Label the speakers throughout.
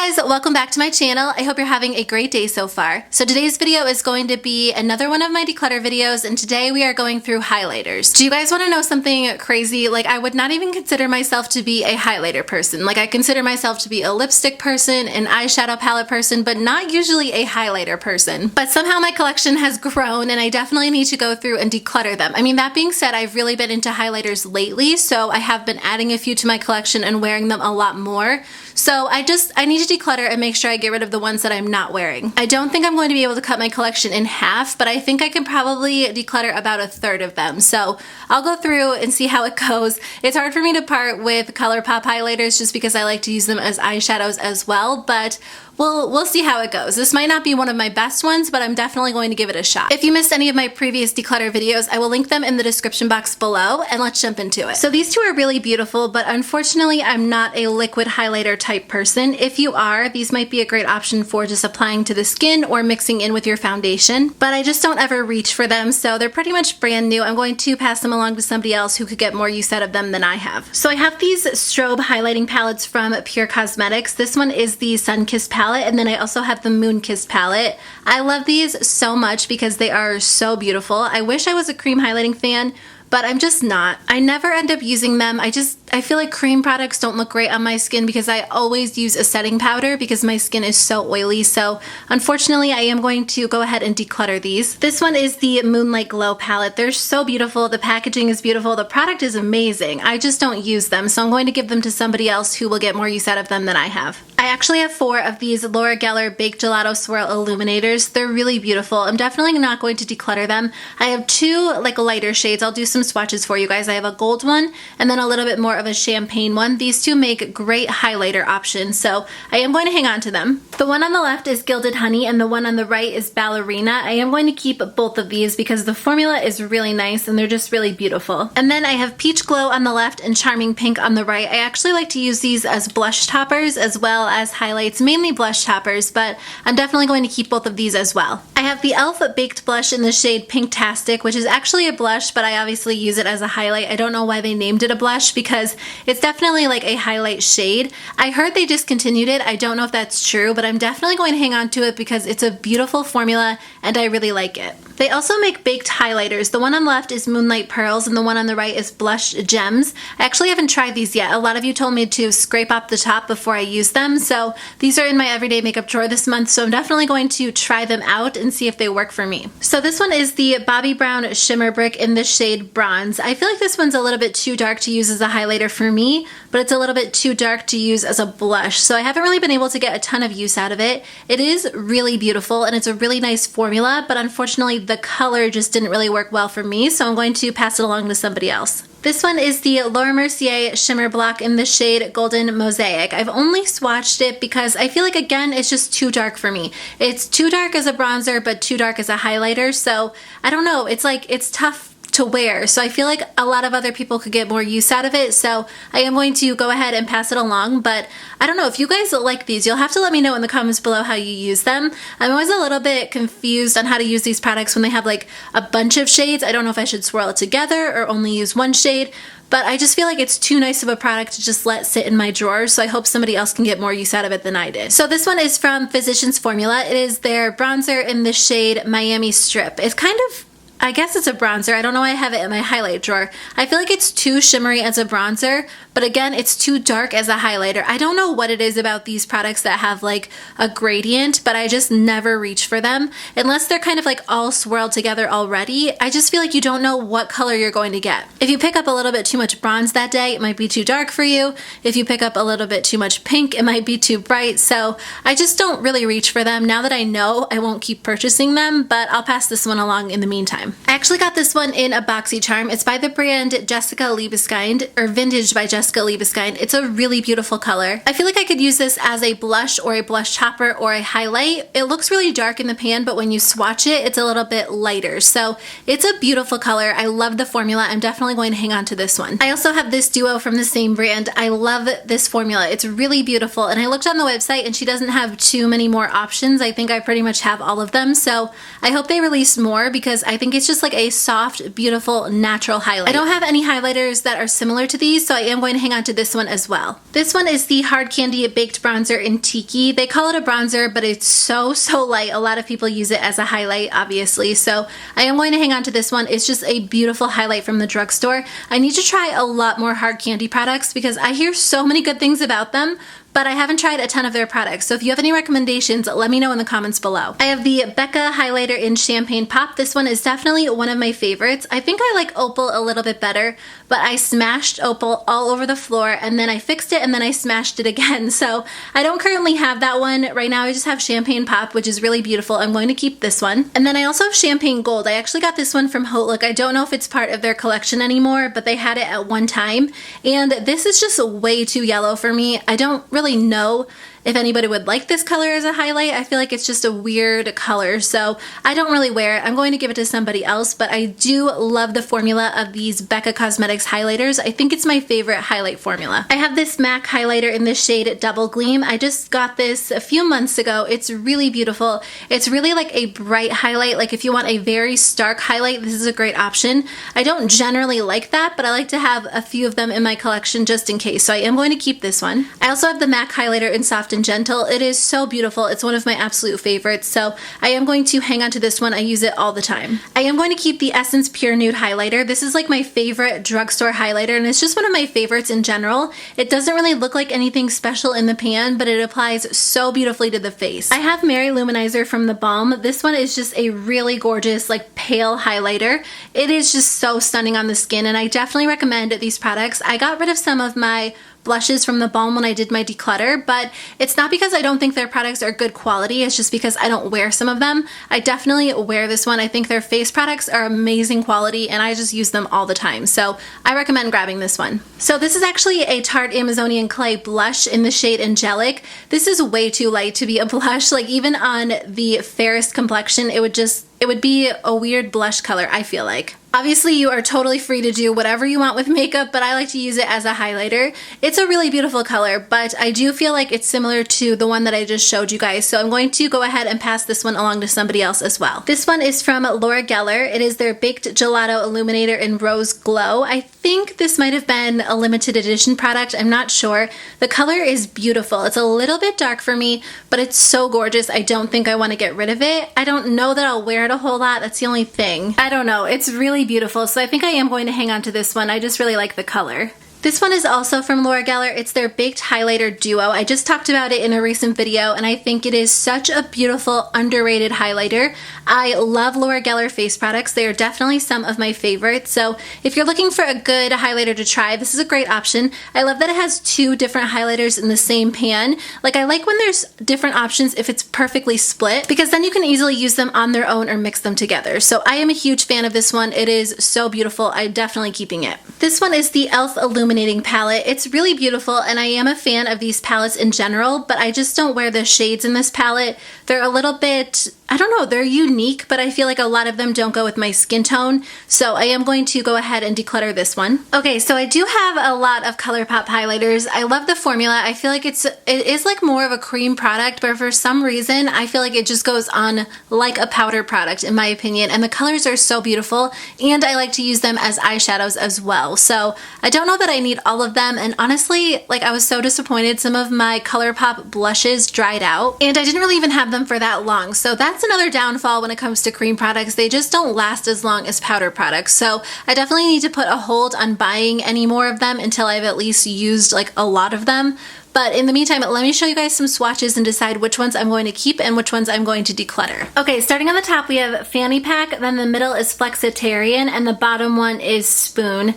Speaker 1: guys, welcome back to my channel. I hope you're having a great day so far. So today's video is going to be another one of my declutter videos, and today we are going through highlighters. Do you guys want to know something crazy? Like, I would not even consider myself to be a highlighter person. Like, I consider myself to be a lipstick person, an eyeshadow palette person, but not usually a highlighter person. But somehow my collection has grown and I definitely need to go through and declutter them. I mean, that being said, I've really been into highlighters lately, so I have been adding a few to my collection and wearing them a lot more. So I need to declutter and make sure I get rid of the ones that I'm not wearing. I don't think I'm going to be able to cut my collection in half, but I think I can probably declutter about a third of them. So I'll go through and see how it goes. It's hard for me to part with Colourpop highlighters just because I like to use them as eyeshadows as well, but we'll see how it goes. This might not be one of my best ones, but I'm definitely going to give it a shot. If you missed any of my previous declutter videos, I will link them in the description box below, and let's jump into it. So these two are really beautiful, but unfortunately I'm not a liquid highlighter type person. If you are, these might be a great option for just applying to the skin or mixing in with your foundation, but I just don't ever reach for them, so they're pretty much brand new. I'm going to pass them along to somebody else who could get more use out of them than I have. So I have these Strobe highlighting palettes from Pure Cosmetics. This one is the Sun-Kissed palette, and then I also have the Moon-Kissed palette. I love these so much because they are so beautiful. I wish I was a cream highlighting fan, but I'm just not. I never end up using them. I feel like cream products don't look great on my skin because I always use a setting powder because my skin is so oily. So unfortunately, I am going to go ahead and declutter these. This one is the Moonlight Glow palette. They're so beautiful. The packaging is beautiful. The product is amazing. I just don't use them. So I'm going to give them to somebody else who will get more use out of them than I have. I actually have 4 of these Laura Geller Baked Gelato Swirl Illuminators. They're really beautiful. I'm definitely not going to declutter them. I have 2 like lighter shades. I'll do some swatches for you guys. I have a gold one and then a little bit more of a champagne one. These two make great highlighter options, so I am going to hang on to them. The one on the left is Gilded Honey and the one on the right is Ballerina. I am going to keep both of these because the formula is really nice and they're just really beautiful. And then I have Peach Glow on the left and Charming Pink on the right. I actually like to use these as blush toppers as well as highlights, mainly blush toppers, but I'm definitely going to keep both of these as well. I have the e.l.f. Baked Blush in the shade Pinktastic, which is actually a blush, but I obviously use it as a highlight. I don't know why they named it a blush because it's definitely like a highlight shade. I heard they discontinued it. I don't know if that's true, but I'm definitely going to hang on to it because it's a beautiful formula and I really like it. They also make baked highlighters. The one on the left is Moonlight Pearls and the one on the right is Blush Gems. I actually haven't tried these yet. A lot of you told me to scrape off the top before I use them, so these are in my everyday makeup drawer this month, so I'm definitely going to try them out and see if they work for me. So this one is the Bobbi Brown Shimmer Brick in the shade Bronze. I feel like this one's a little bit too dark to use as a highlighter for me, but it's a little bit too dark to use as a blush, so I haven't really been able to get a ton of use out of it. It is really beautiful and it's a really nice formula, but unfortunately the color just didn't really work well for me, so I'm going to pass it along to somebody else. This one is the Laura Mercier Shimmer Block in the shade Golden Mosaic. I've only swatched it because I feel like, again, it's just too dark for me. It's too dark as a bronzer, but too dark as a highlighter, so I don't know. It's like, it's tough to wear, so I feel like a lot of other people could get more use out of it, so I am going to go ahead and pass it along. But I don't know, if you guys like these, you'll have to let me know in the comments below how you use them. I'm always a little bit confused on how to use these products when they have like a bunch of shades. I don't know if I should swirl it together or only use one shade, but I just feel like it's too nice of a product to just let sit in my drawer, so I hope somebody else can get more use out of it than I did. So this one is from Physicians Formula. It is their bronzer in the shade Miami Strip. It's kind of, I guess it's a bronzer. I don't know why I have it in my highlight drawer. I feel like it's too shimmery as a bronzer, but again, it's too dark as a highlighter. I don't know what it is about these products that have like a gradient, but I just never reach for them. Unless they're kind of like all swirled together already, I just feel like you don't know what color you're going to get. If you pick up a little bit too much bronze that day, it might be too dark for you. If you pick up a little bit too much pink, it might be too bright. So I just don't really reach for them. Now that I know, I won't keep purchasing them, but I'll pass this one along in the meantime. I actually got this one in a BoxyCharm. It's by the brand Jessica Liebeskind, or Vintage by Jessica Liebeskind. It's a really beautiful color. I feel like I could use this as a blush or a blush topper or a highlight. It looks really dark in the pan, but when you swatch it, it's a little bit lighter. So it's a beautiful color. I love the formula. I'm definitely going to hang on to this one. I also have this duo from the same brand. I love this formula. It's really beautiful, and I looked on the website and she doesn't have too many more options. I think I pretty much have all of them, so I hope they release more because I think it's it's just like a soft, beautiful, natural highlight. I don't have any highlighters that are similar to these, so I am going to hang on to this one as well. This one is the Hard Candy Baked Bronzer in Tiki. They call it a bronzer, but it's so light. A lot of people use it as a highlight, obviously, so I am going to hang on to this one. It's just a beautiful highlight from the drugstore. I need to try a lot more Hard Candy products because I hear so many good things about them, but I haven't tried a ton of their products, so if you have any recommendations, let me know in the comments below. I have the Becca highlighter in Champagne Pop. This one is definitely one of my favorites. I think I like Opal a little bit better, but I smashed Opal all over the floor, and then I fixed it, and then I smashed it again, so I don't currently have that one. Right now I just have Champagne Pop, which is really beautiful. I'm going to keep this one. And then I also have Champagne Gold. I actually got this one from Haute Look. I don't know if it's part of their collection anymore, but they had it at one time, and this is just way too yellow for me. I don't really know if anybody would like this color as a highlight. I feel like it's just a weird color, so I don't really wear it. I'm going to give it to somebody else, but I do love the formula of these Becca Cosmetics highlighters. I think it's my favorite highlight formula. I have this MAC highlighter in the shade Double Gleam. I just got this a few months ago. It's really beautiful. It's really like a bright highlight. Like if you want a very stark highlight, this is a great option. I don't generally like that, but I like to have a few of them in my collection just in case, so I am going to keep this one. I also have the MAC highlighter in Soft and Gentle. It is so beautiful. It's one of my absolute favorites, so I am going to hang on to this one. I use it all the time. I am going to keep the Essence Pure Nude highlighter. This is like my favorite drugstore highlighter, and it's just one of my favorites in general. It doesn't really look like anything special in the pan, but it applies so beautifully to the face. I have Mary Luminizer from the Balm. This one is just a really gorgeous, like pale highlighter. It is just so stunning on the skin, and I definitely recommend these products. I got rid of some of my blushes from the Balm when I did my declutter, but it's not because I don't think their products are good quality, it's just because I don't wear some of them. I definitely wear this one. I think their face products are amazing quality, and I just use them all the time, so I recommend grabbing this one. So this is actually a Tarte Amazonian Clay blush in the shade Angelic. This is way too light to be a blush. Like even on the fairest complexion, it would be a weird blush color, I feel like. Obviously, you are totally free to do whatever you want with makeup, but I like to use it as a highlighter. It's a really beautiful color, but I do feel like it's similar to the one that I just showed you guys, so I'm going to go ahead and pass this one along to somebody else as well. This one is from Laura Geller. It is their Baked Gelato Illuminator in Rose Glow. I think this might have been a limited edition product. I'm not sure. The color is beautiful. It's a little bit dark for me, but it's so gorgeous. I don't think I want to get rid of it. I don't know that I'll wear it a whole lot. That's the only thing. I don't know. It's really beautiful, so I think I am going to hang on to this one. I just really like the color. This one is also from Laura Geller. It's their Baked Highlighter Duo. I just talked about it in a recent video, and I think it is such a beautiful, underrated highlighter. I love Laura Geller face products. They are definitely some of my favorites, so if you're looking for a good highlighter to try, this is a great option. I love that it has two different highlighters in the same pan. Like, I like when there's different options if it's perfectly split, because then you can easily use them on their own or mix them together. So I am a huge fan of this one. It is so beautiful. I'm definitely keeping it. This one is the e.l.f. Illuminating palette. It's really beautiful, and I am a fan of these palettes in general, but I just don't wear the shades in this palette. They're a little bit, I don't know, they're unique, but I feel like a lot of them don't go with my skin tone, so I am going to go ahead and declutter this one. Okay, so I do have a lot of Colourpop highlighters. I love the formula. I feel like it is like more of a cream product, but for some reason I feel like it just goes on like a powder product in my opinion, and the colors are so beautiful, and I like to use them as eyeshadows as well. So I don't know that I need all of them, and honestly, like, I was so disappointed. Some of my Colourpop blushes dried out, and I didn't really even have them for that long, so that's another downfall when it comes to cream products. They just don't last as long as powder products, so I definitely need to put a hold on buying any more of them until I've at least used like a lot of them. But in the meantime, let me show you guys some swatches and decide which ones I'm going to keep and which ones I'm going to declutter. Okay, starting on the top, we have Fanny Pack, then the middle is Flexitarian, and the bottom one is Spoon.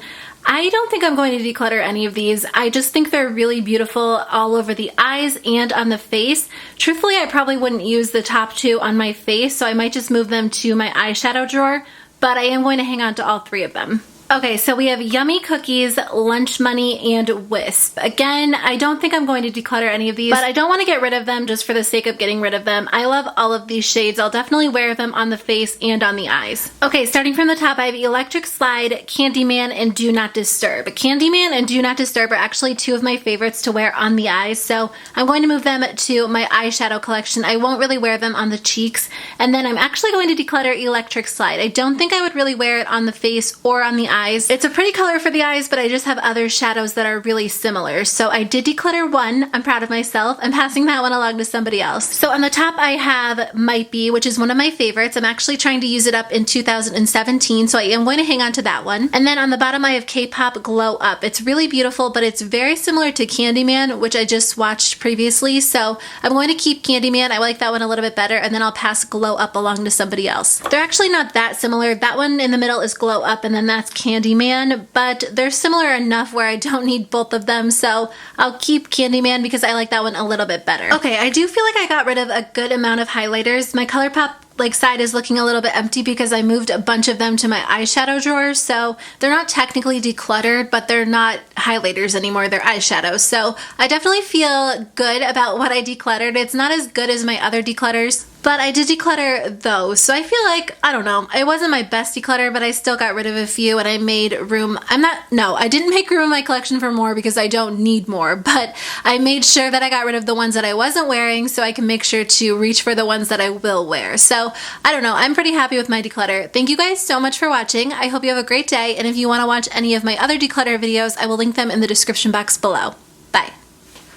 Speaker 1: I don't think I'm going to declutter any of these. I just think they're really beautiful all over the eyes and on the face. Truthfully, I probably wouldn't use the top two on my face, so I might just move them to my eyeshadow drawer, but I am going to hang on to all three of them. Okay, so we have Yummy Cookies, Lunch Money, and Wisp. Again, I don't think I'm going to declutter any of these, but I don't want to get rid of them just for the sake of getting rid of them. I love all of these shades. I'll definitely wear them on the face and on the eyes. Okay, starting from the top, I have Electric Slide, Candyman, and Do Not Disturb. Candyman and Do Not Disturb are actually two of my favorites to wear on the eyes, so I'm going to move them to my eyeshadow collection. I won't really wear them on the cheeks, and then I'm actually going to declutter Electric Slide. I don't think I would really wear it on the face or on the eyes. It's a pretty color for the eyes, but I just have other shadows that are really similar. So I did declutter one. I'm proud of myself. I'm passing that one along to somebody else. So on the top I have Might Be, which is one of my favorites. I'm actually trying to use it up in 2017, so I am going to hang on to that one. And then on the bottom I have K-Pop Glow Up. It's really beautiful, but it's very similar to Candyman, which I just watched previously. So I'm going to keep Candyman. I like that one a little bit better, and then I'll pass Glow Up along to somebody else. They're actually not that similar. That one in the middle is Glow Up, and then that's Candyman. But they're similar enough where I don't need both of them, so I'll keep Candyman because I like that one a little bit better. Okay, I do feel like I got rid of a good amount of highlighters. My Colourpop side is looking a little bit empty because I moved a bunch of them to my eyeshadow drawers, so they're not technically decluttered, but they're not highlighters anymore, they're eyeshadows. So I definitely feel good about what I decluttered. It's not as good as my other declutters, but I did declutter those. So I feel like, I don't know, it wasn't my best declutter, but I still got rid of a few and I made room. I didn't make room in my collection for more because I don't need more, but I made sure that I got rid of the ones that I wasn't wearing so I can make sure to reach for the ones that I will wear. So I don't know, I'm pretty happy with my declutter. Thank you guys so much for watching. I hope you have a great day, and if you want to watch any of my other declutter videos, I will link them in the description box below.